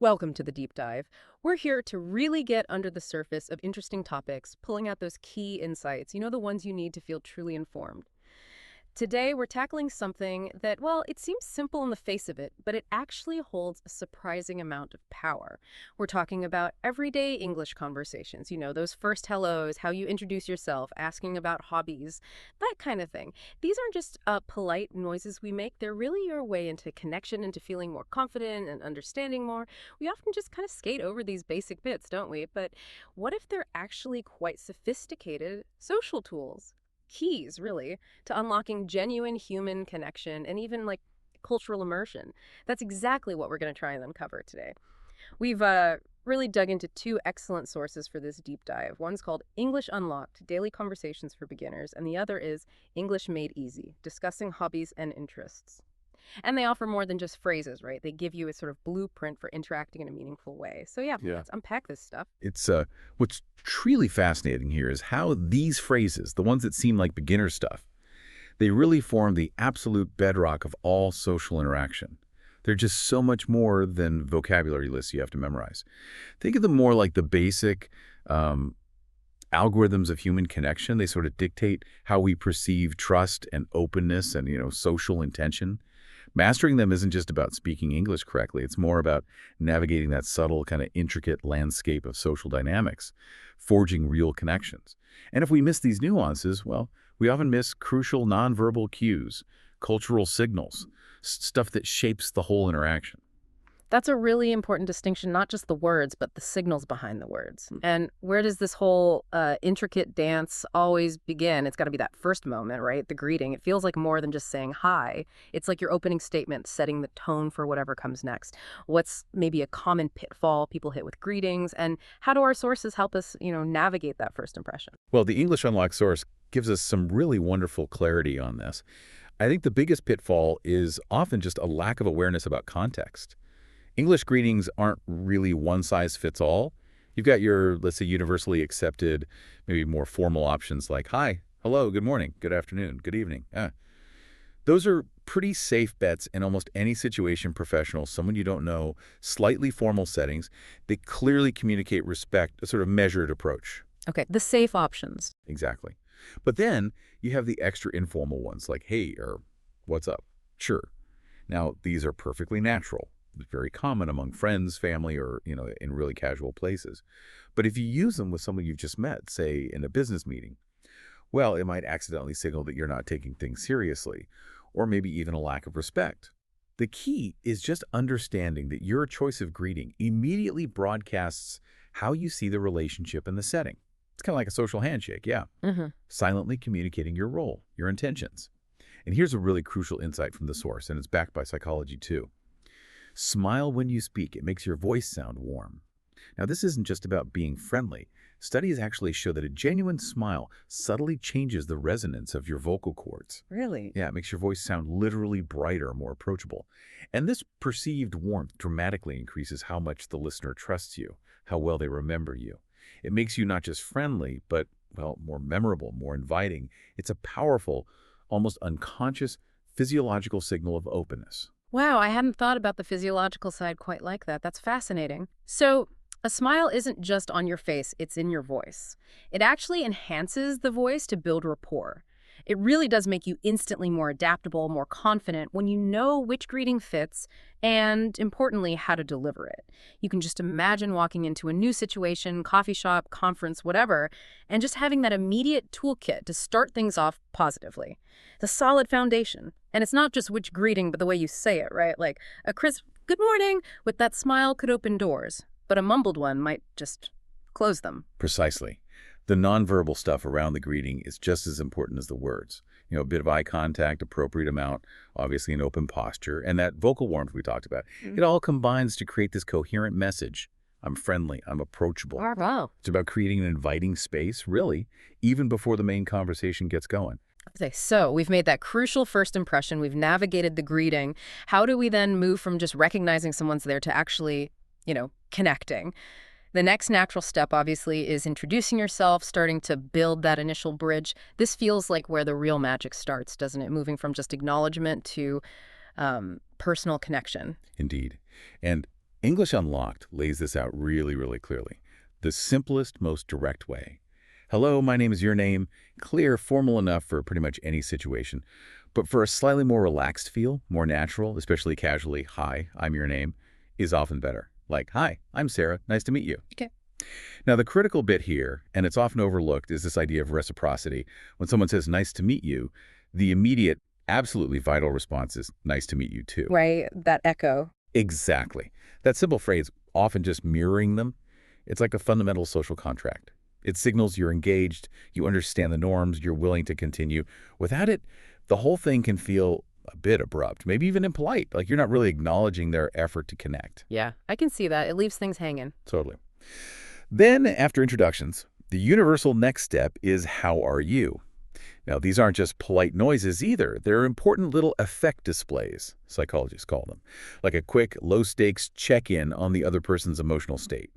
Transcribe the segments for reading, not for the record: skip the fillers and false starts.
Welcome to the deep dive. We're here to really get under the surface of interesting topics, pulling out those key insights, the ones you need to feel truly informed. Today, we're tackling something that, well, it seems simple on the face of it, but it actually holds a surprising amount of power. We're talking about everyday English conversations, those first hellos, how you introduce yourself, asking about hobbies, that kind of thing. These aren't just polite noises we make, they're really your way into connection, into feeling more confident and understanding more. We often just kind of skate over these basic bits, don't we? But what if they're actually quite sophisticated social tools? Keys, really, to unlocking genuine human connection and even like cultural immersion. That's exactly what we're going to try and uncover today. We've really dug into two excellent sources for this deep dive. One's called English Unlocked, Daily Conversations for Beginners, and the other is English Made Easy, Discussing Hobbies and Interests. And they offer more than just phrases, right? They give you a sort of blueprint for interacting in a meaningful way. So yeah, Yeah. let's unpack this stuff. It's what's truly fascinating here is how these phrases, the ones that seem like beginner stuff, they really form the absolute bedrock of all social interaction. They're just so much more than vocabulary lists you have to memorize. Think of them more like the basic algorithms of human connection. They sort of dictate how we perceive trust and openness and, social intention. Mastering them isn't just about speaking English correctly. It's more about navigating that subtle, kind of intricate landscape of social dynamics, forging real connections. And if we miss these nuances, well, we often miss crucial nonverbal cues, cultural signals, stuff that shapes the whole interaction. That's a really important distinction, not just the words, but the signals behind the words. And where does this whole intricate dance always begin? It's got to be that first moment, right? The greeting. It feels like more than just saying hi. It's like your opening statement, setting the tone for whatever comes next. What's maybe a common pitfall people hit with greetings? And how do our sources help us, navigate that first impression? Well, the English Unlocked source gives us some really wonderful clarity on this. I think the biggest pitfall is often just a lack of awareness about context. English greetings aren't really one-size-fits-all. You've got your, let's say, universally accepted, maybe more formal options like hi, hello, good morning, good afternoon, good evening. Those are pretty safe bets in almost any situation. Professional, someone you don't know, slightly formal settings. They clearly communicate respect, a sort of measured approach. Okay, the safe options. Exactly. But then you have the extra informal ones like hey or what's up. Sure. Now, these are perfectly natural. Very common among friends, family, or, in really casual places. But if you use them with someone you've just met, say in a business meeting, well, it might accidentally signal that you're not taking things seriously, or maybe even a lack of respect. The key is just understanding that your choice of greeting immediately broadcasts how you see the relationship and the setting. It's kind of like a social handshake, yeah. Silently communicating your role, your intentions. And here's a really crucial insight from the source, and it's backed by psychology too. Smile when you speak. It makes your voice sound warm. Now, this isn't just about being friendly. Studies actually show that a genuine smile subtly changes the resonance of your vocal cords. Really? Yeah, it makes your voice sound literally brighter, more approachable. And this perceived warmth dramatically increases how much the listener trusts you, how well they remember you. It makes you not just friendly, but, well, more memorable, more inviting. It's a powerful, almost unconscious physiological signal of openness. Wow, I hadn't thought about the physiological side quite like that. That's fascinating. So, a smile isn't just on your face, it's in your voice. It actually enhances the voice to build rapport. It really does make you instantly more adaptable, more confident when you know which greeting fits and, importantly, how to deliver it. You can just imagine walking into a new situation, coffee shop, conference, whatever, and just having that immediate toolkit to start things off positively. The solid foundation. And it's not just which greeting, but the way you say it, right? Like a crisp, good morning, with that smile could open doors, but a mumbled one might just close them. Precisely. The nonverbal stuff around the greeting is just as important as the words. A bit of eye contact, appropriate amount, obviously an open posture, and that vocal warmth we talked about. It all combines to create this coherent message. I'm friendly, I'm approachable. Bravo. It's about creating an inviting space, really, even before the main conversation gets going. Okay, so we've made that crucial first impression. We've navigated the greeting. How do we then move from just recognizing someone's there to actually, connecting? The next natural step, obviously, is introducing yourself, starting to build that initial bridge. This feels like where the real magic starts, doesn't it? Moving from just acknowledgement to personal connection. Indeed. And English Unlocked lays this out really, really clearly. The simplest, most direct way. Hello, my name is your name. Clear, formal enough for pretty much any situation. But for a slightly more relaxed feel, more natural, especially casually, hi, I'm your name, is often better. Like, hi, I'm Sarah, nice to meet you. Okay. Now, the critical bit here, and it's often overlooked, is this idea of reciprocity. When someone says, nice to meet you, the immediate, absolutely vital response is, nice to meet you too. Right, that echo. Exactly. That simple phrase, often just mirroring them, it's like a fundamental social contract. It signals you're engaged, you understand the norms, you're willing to continue. Without it, the whole thing can feel a bit abrupt, maybe even impolite, like you're not really acknowledging their effort to connect. Yeah, I can see that. It leaves things hanging. Totally. Then, after introductions, the universal next step is how are you? Now, these aren't just polite noises either. They're important little effect displays, psychologists call them, like a quick, low-stakes check-in on the other person's emotional state.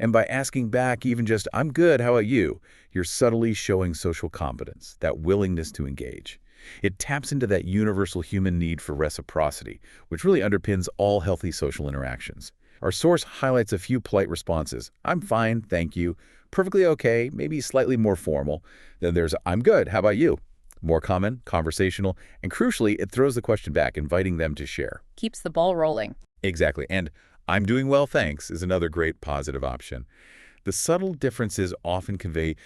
And by asking back even just, I'm good, how about you? You're subtly showing social competence, that willingness to engage. It taps into that universal human need for reciprocity, which really underpins all healthy social interactions. Our source highlights a few polite responses. I'm fine, thank you. Perfectly okay, maybe slightly more formal. Then there's, I'm good, how about you? More common, conversational, and crucially, it throws the question back, inviting them to share. Keeps the ball rolling. Exactly. And I'm doing well, thanks, is another great positive option. The subtle differences often convey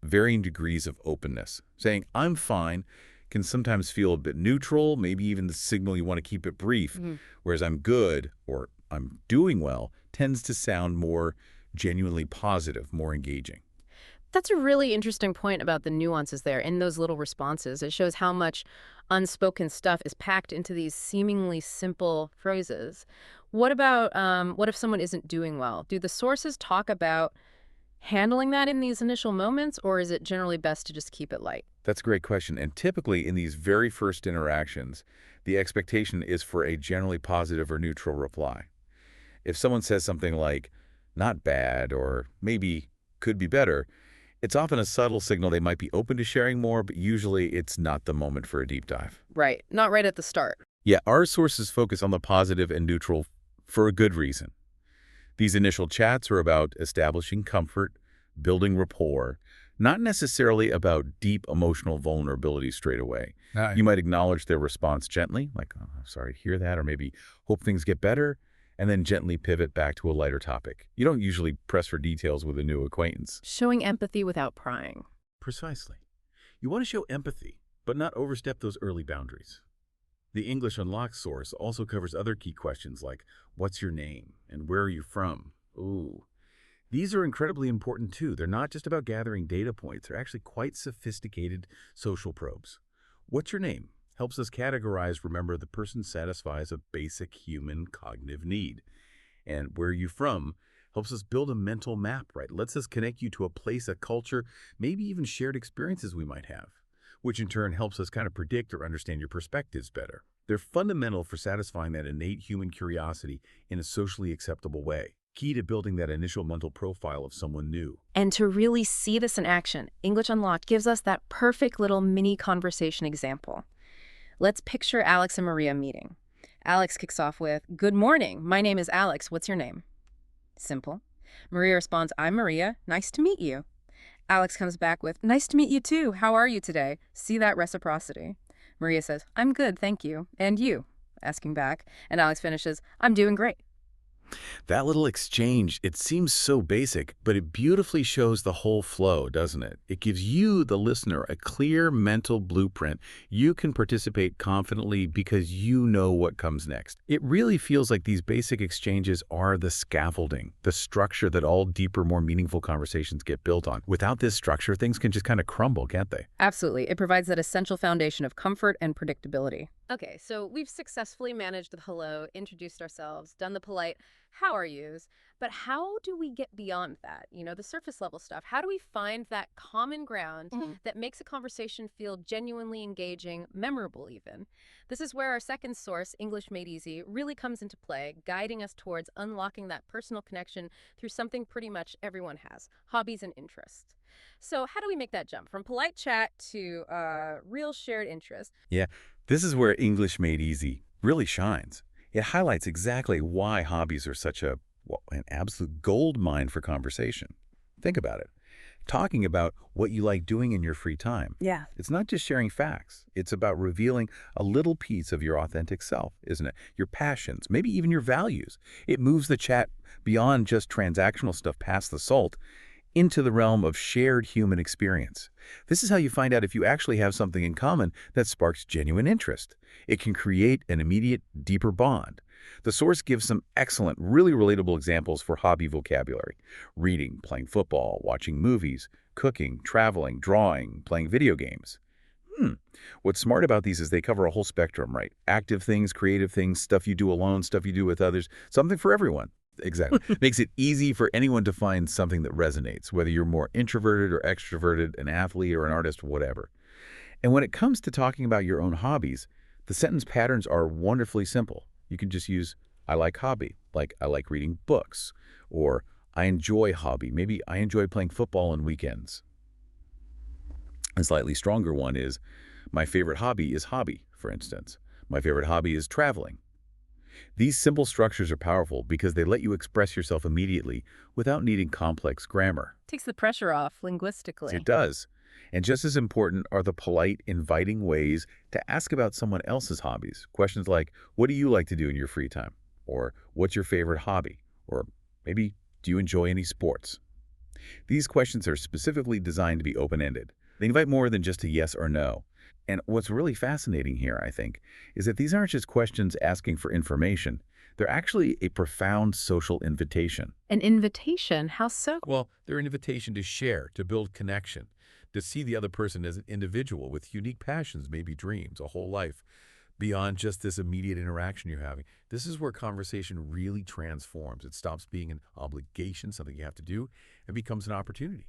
varying degrees of openness. Saying, I'm fine, can sometimes feel a bit neutral, maybe even the signal you want to keep it brief, whereas I'm good or I'm doing well tends to sound more genuinely positive, more engaging. That's a really interesting point about the nuances there in those little responses. It shows how much unspoken stuff is packed into these seemingly simple phrases. What if someone isn't doing well? Do the sources talk about handling that in these initial moments, or is it generally best to just keep it light? That's a great question. And typically in these very first interactions, the expectation is for a generally positive or neutral reply. If someone says something like, not bad, or maybe could be better, it's often a subtle signal they might be open to sharing more, but usually it's not the moment for a deep dive. Right. Not right at the start. Yeah, our sources focus on the positive and neutral for a good reason. These initial chats are about establishing comfort, building rapport, not necessarily about deep emotional vulnerability straight away. Right. You might acknowledge their response gently, like, oh, I'm sorry to hear that, or maybe hope things get better, and then gently pivot back to a lighter topic. You don't usually press for details with a new acquaintance. Showing empathy without prying. Precisely. You want to show empathy, but not overstep those early boundaries. The English Unlocked source also covers other key questions like, what's your name and where are you from? Ooh. These are incredibly important too. They're not just about gathering data points. They're actually quite sophisticated social probes. What's your name? Helps us categorize, remember, the person satisfies a basic human cognitive need. And where are you from helps us build a mental map, right? Lets us connect you to a place, a culture, maybe even shared experiences we might have, which in turn helps us kind of predict or understand your perspectives better. They're fundamental for satisfying that innate human curiosity in a socially acceptable way, key to building that initial mental profile of someone new. And to really see this in action, English Unlocked gives us that perfect little mini conversation example. Let's picture Alex and Maria meeting. Alex kicks off with, good morning, my name is Alex, what's your name? Simple. Maria responds, I'm Maria, nice to meet you. Alex comes back with, nice to meet you too, how are you today? See that reciprocity. Maria says, I'm good, thank you. And you? Asking back. And Alex finishes, I'm doing great. That little exchange, it seems so basic, but it beautifully shows the whole flow, doesn't it? It gives you, the listener, a clear mental blueprint. You can participate confidently because you know what comes next. It really feels like these basic exchanges are the scaffolding, the structure that all deeper, more meaningful conversations get built on. Without this structure, things can just kind of crumble, can't they? Absolutely. It provides that essential foundation of comfort and predictability. Okay, so we've successfully managed the hello, introduced ourselves, done the polite how are yous, but how do we get beyond that? You know, the surface level stuff. How do we find that common ground that makes a conversation feel genuinely engaging, memorable even? This is where our second source, English Made Easy, really comes into play, guiding us towards unlocking that personal connection through something pretty much everyone has, hobbies and interests. So how do we make that jump from polite chat to real shared interest? Yeah, this is where English Made Easy really shines. It highlights exactly why hobbies are such a, well, an absolute gold mine for conversation. Think about it. Talking about what you like doing in your free time. Yeah. It's not just sharing facts. It's about revealing a little piece of your authentic self, isn't it? Your passions, maybe even your values. It moves the chat beyond just transactional stuff past the salt into the realm of shared human experience. This is how you find out if you actually have something in common that sparks genuine interest. It can create an immediate, deeper bond. The source gives some excellent, really relatable examples for hobby vocabulary. Reading, playing football, watching movies, cooking, traveling, drawing, playing video games. Hmm. What's smart about these is they cover a whole spectrum, right? Active things, creative things, stuff you do alone, stuff you do with others, something for everyone. Exactly. Makes it easy for anyone to find something that resonates, whether you're more introverted or extroverted, an athlete or an artist, whatever. And when it comes to talking about your own hobbies, the sentence patterns are wonderfully simple. You can just use, I like hobby, like I like reading books, or I enjoy hobby. Maybe I enjoy playing football on weekends. A slightly stronger one is, my favorite hobby is hobby, for instance. My favorite hobby is traveling. These simple structures are powerful because they let you express yourself immediately without needing complex grammar. Takes the pressure off It linguistically. does. And just as important are the polite, inviting ways to ask about someone else's hobbies. Questions like, what do you like to do in your free time? Or what's your favorite hobby? Or maybe, do you enjoy any sports? These questions are specifically designed to be open-ended. They invite more than just a yes or no. And what's really fascinating here, I think, is that these aren't just questions asking for information. They're actually a profound social invitation. An invitation? How so? Well, they're an invitation to share, to build connection, to see the other person as an individual with unique passions, maybe dreams, a whole life, beyond just this immediate interaction you're having. This is where conversation really transforms. It stops being an obligation, something you have to do, and becomes an opportunity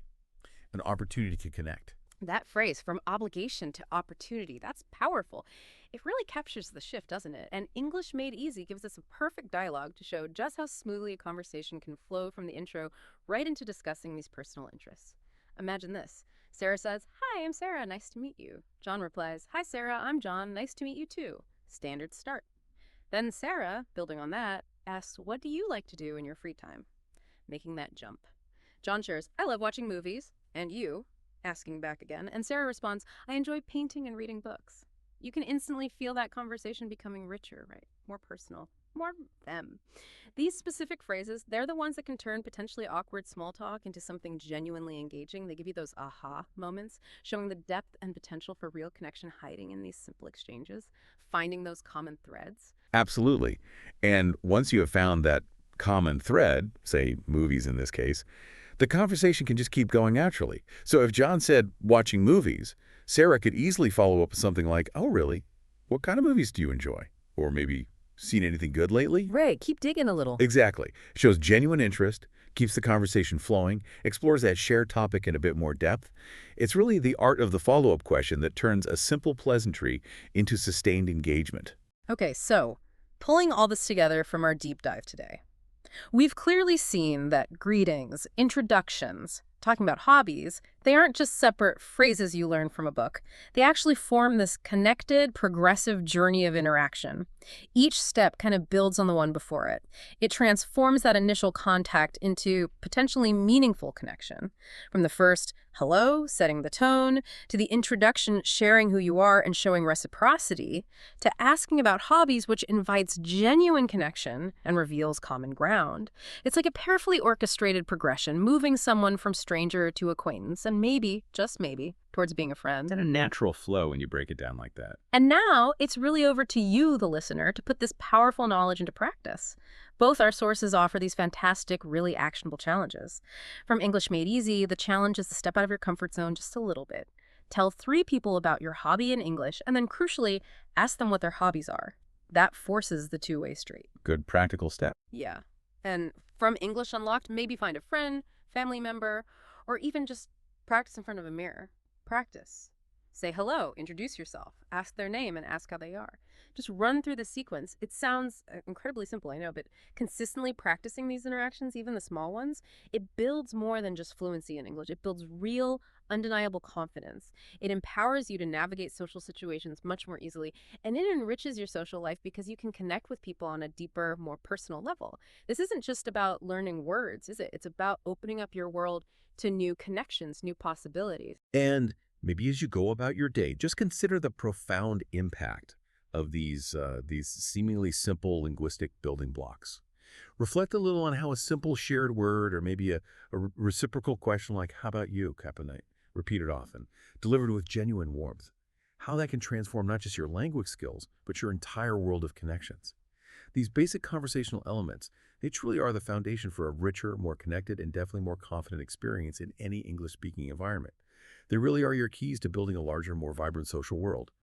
to connect. That phrase, from obligation to opportunity, that's powerful. It really captures the shift, doesn't it? And English Made Easy gives us a perfect dialogue to show just how smoothly a conversation can flow from the intro right into discussing these personal interests. Imagine this. Sarah says, "Hi, I'm Sarah. Nice to meet you." John replies, "Hi, Sarah. I'm John. Nice to meet you too." Standard start. Then Sarah, building on that, asks, "What do you like to do in your free time?" Making that jump. John shares, "I love watching movies." And you? Asking back again. And Sarah responds, "I enjoy painting and reading books." You can instantly feel that conversation becoming richer, right? More personal, more them. These specific phrases, they're the ones that can turn potentially awkward small talk into something genuinely engaging. They give you those aha moments, showing the depth and potential for real connection hiding in these simple exchanges, finding those common threads. Absolutely. And once you have found that common thread, say movies in this case, the conversation can just keep going naturally. So if John said watching movies, Sarah could easily follow up with something like, oh, really? What kind of movies do you enjoy? Or maybe, seen anything good lately? Right, keep digging a little. Exactly. Shows genuine interest, keeps the conversation flowing, explores that shared topic in a bit more depth. It's really the art of the follow-up question that turns a simple pleasantry into sustained engagement. Okay, so pulling all this together from our deep dive today. We've clearly seen that greetings, introductions, talking about hobbies, they aren't just separate phrases you learn from a book. They actually form this connected, progressive journey of interaction. Each step kind of builds on the one before it. It transforms that initial contact into potentially meaningful connection. From the first hello, setting the tone, to the introduction, sharing who you are and showing reciprocity, to asking about hobbies, which invites genuine connection and reveals common ground. It's like a carefully orchestrated progression, moving someone from stranger to acquaintance, and maybe, just maybe, towards being a friend. It's a natural flow when you break it down like that. And now it's really over to you, the listener, to put this powerful knowledge into practice. Both our sources offer these fantastic, really actionable challenges. From English Made Easy, the challenge is to step out of your comfort zone just a little bit. Tell 3 people about your hobby in English, and then crucially, ask them what their hobbies are. That forces the two-way street. Good practical step. Yeah. And from English Unlocked, maybe find a friend, family member, or even just practice in front of a mirror. Practice. Say hello, introduce yourself, ask their name, and ask how they are. Just run through the sequence. It sounds incredibly simple, I know, but consistently practicing these interactions, even the small ones, it builds more than just fluency in English. It builds real, undeniable confidence. It empowers you to navigate social situations much more easily, and it enriches your social life because you can connect with people on a deeper, more personal level. This isn't just about learning words, is it? It's about opening up your world to new connections, new possibilities. And maybe as you go about your day, just consider the profound impact of these seemingly simple linguistic building blocks. Reflect a little on how a simple shared word or maybe a reciprocal question like, how about you, Kapanite, repeated often, delivered with genuine warmth, how that can transform not just your language skills, but your entire world of connections. These basic conversational elements, they truly are the foundation for a richer, more connected, and definitely more confident experience in any English-speaking environment. They really are your keys to building a larger, more vibrant social world.